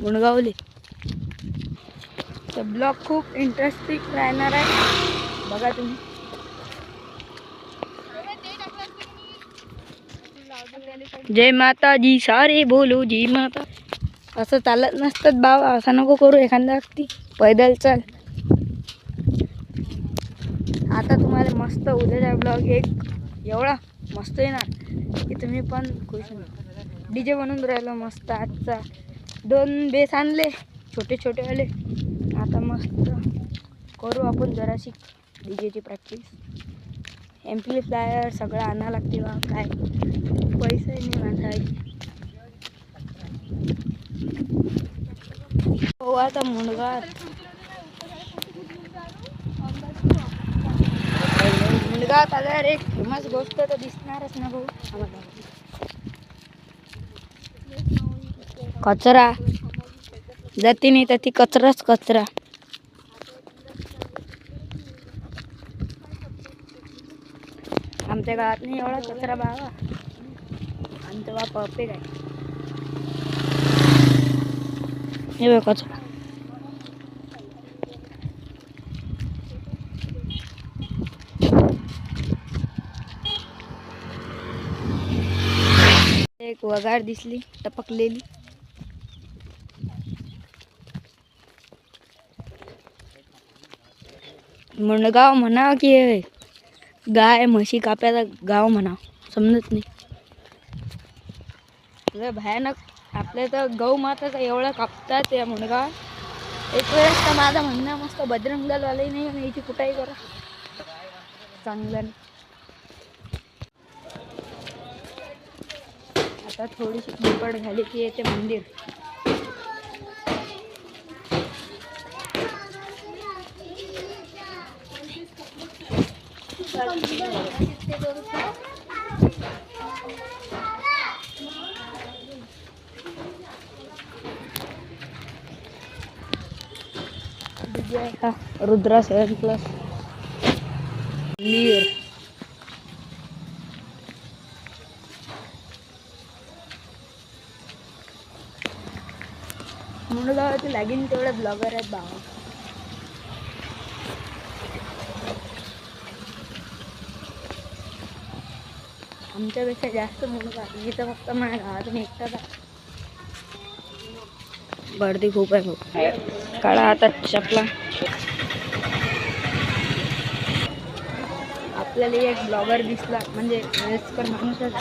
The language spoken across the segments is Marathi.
मुणगावले. तर ब्लॉग खूप इंटरेस्टिंग राहणार आहे, बघा तुम्ही. जय माताजी सारे बोलो जय माता. असं चालत नसतात बाबा, असं नको करू. एखाद्या व्यक्ती पैदल चल. आता तुम्हाला मस्त उद्याचा ब्लॉग एक एवढा मस्त येणार की तुम्ही पण खुश होणार. डीजे बनवून राहिलो मस्त. आजचा 2 बेस आणले छोटे छोटे वाले. आता मस्त करू आपण जराशी डीजेची प्रॅक्टिस. एम्प्लिफायर सगळं आणावं लागते बा. काय पैसे नाही माझ्याकडे. हो आता मुणगाव आल्यावर एक फेमस गोष्ट तर दिसणारच ना भाऊ आम्हाला. कचरा जाती नाही तर ती कचराच कचरा. आमच्या गावात नाही एवढा कचरा बाबा. आमचं बा परफेक्ट आहे. हे बघ कचरा. एक वगार दिसली टपकलेली. मुणगाव म्हणा की गाय म्हशी काप्याचा गाव म्हणा समजत नाही. भयानक. आपल्या तर गौ माताचा एवढा कापतात या मुणगाव. एक वेळेस तर माझं म्हणणं मस्त बजरंग दलवाले नाही आणि याची कुठाही करा चांगलं. आता थोडीशी धुपड झाली की येते मंदिर. रुद्रा 7+ नीर. मुणगावाचे लागीन तेवढे ब्लॉगर आहेत बाबा. आमच्यापेक्षा जास्त मुणगाव. मी तर फक्त माझ्या गावातून एकटाच आहे. गर्दी खूप आहे भाऊ. काळा आता चपला. आपल्याला एक ब्लॉगर दिसला म्हणजे वयस्कर माणूसच.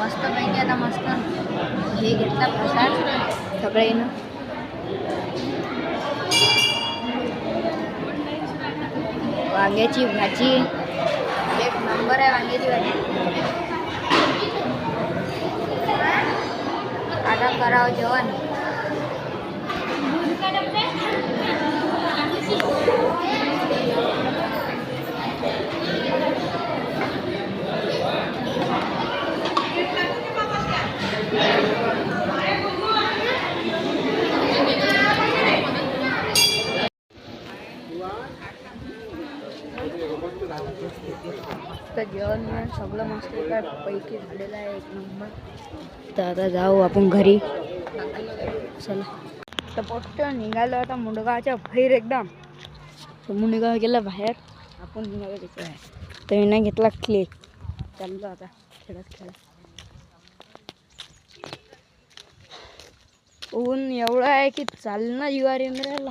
मस्त पैकी आता मस्त हे घेतला प्रसाद सगळ्यांना. वांग्याची भाजी एक नंबर आहे. वांग्याची भाजी आता करावं जेवण. तर जेवण सगळं मस्त एका पैकी झालेलं आहे, एक नंबर. तर आता जाऊ आपण घरी. चला तर पोस्ट निघालो आता मुंडगावच्या बाहेर एकदम. तर मुंडगाव गेला बाहेर, आपण निघालो तिथे आहे. तर मी घेतला क्ले, चाललो आता खेळत. ऊन एवढं आहे की चालणं जीवार येऊन राहिला.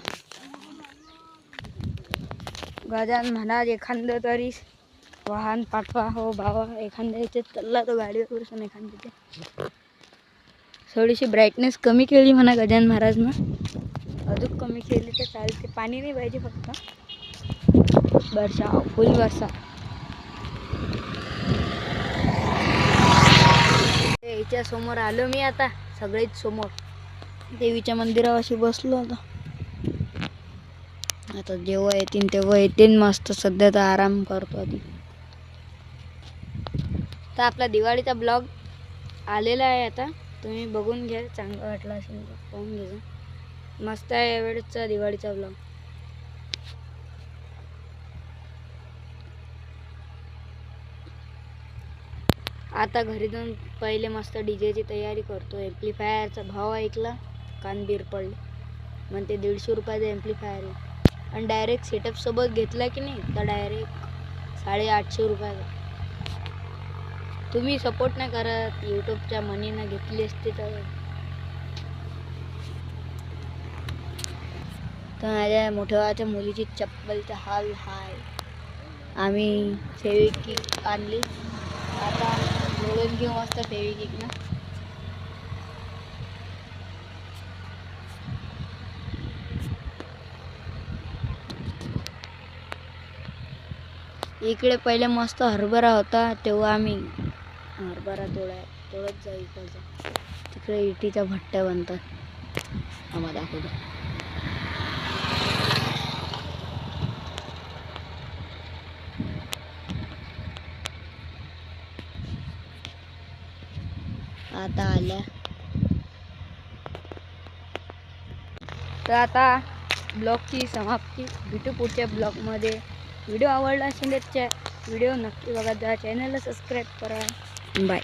गजान महाराज एखादं तरी वाहन पाठवा हो बाबा, एखाद्या याच्यात चालला तो गाडीवर बसून एखाद्याचे. थोडीशी ब्राईटनेस कमी केली म्हणा गजानन महाराजनं, अजून कमी केली तर चालते. पाणी नाही पाहिजे फक्त. बरसा फुल बरसा. याच्या समोर आलो मी आता, सगळेच समोर देवीच्या मंदिरापाशी बसलो. आता जेव्हा येतील तेव्हा येतील. मस्त सध्या तर आराम करतो आधी. तर आपला दिवाळीचा ब्लॉग आलेला आहे आता, तुम्ही बघून घ्या. चांगला वाटला असेल तर पाहून घ्या. मस्त आहे यावेळेसचा दिवाळीचा ब्लॉग. आता घरी जाऊन पहिले मस्त डीजेची तयारी करतो. एम्प्लिफायरचा भाव ऐकला, कानबीर पडले. म्हणते 150 रुपयाचा एम्प्लिफायर आहे, आणि डायरेक्ट सेटअप सोबत घेतला की नाही तर डायरेक्ट 850 रुपयाचा. तुम्ही सपोर्ट नाही करत, यूट्यूबच्या मनीनं घेतली असते तर. माझ्या मोठ्या भावाच्या मुलीची चप्पलचा हाल हाय. आम्ही फेविक्विक आणली, आता जोडून घेऊ मस्त फेविक्विक ना. इकडे पहिले मस्त हरभरा होता, तेव्हा आम्ही हरभरा तोडत जाऊ. इकडचा तिकडे इटीच्या भट्ट्या बनतात. आम्हाला दाखवतो. आता आल्या. तर आता ब्लॉगची समाप्ती. भेटू पुढच्या ब्लॉगमध्ये. व्हिडिओ आवडला असेल तर व्हिडिओ नक्की बघा, चॅनलला सबस्क्राईब करा. बाय.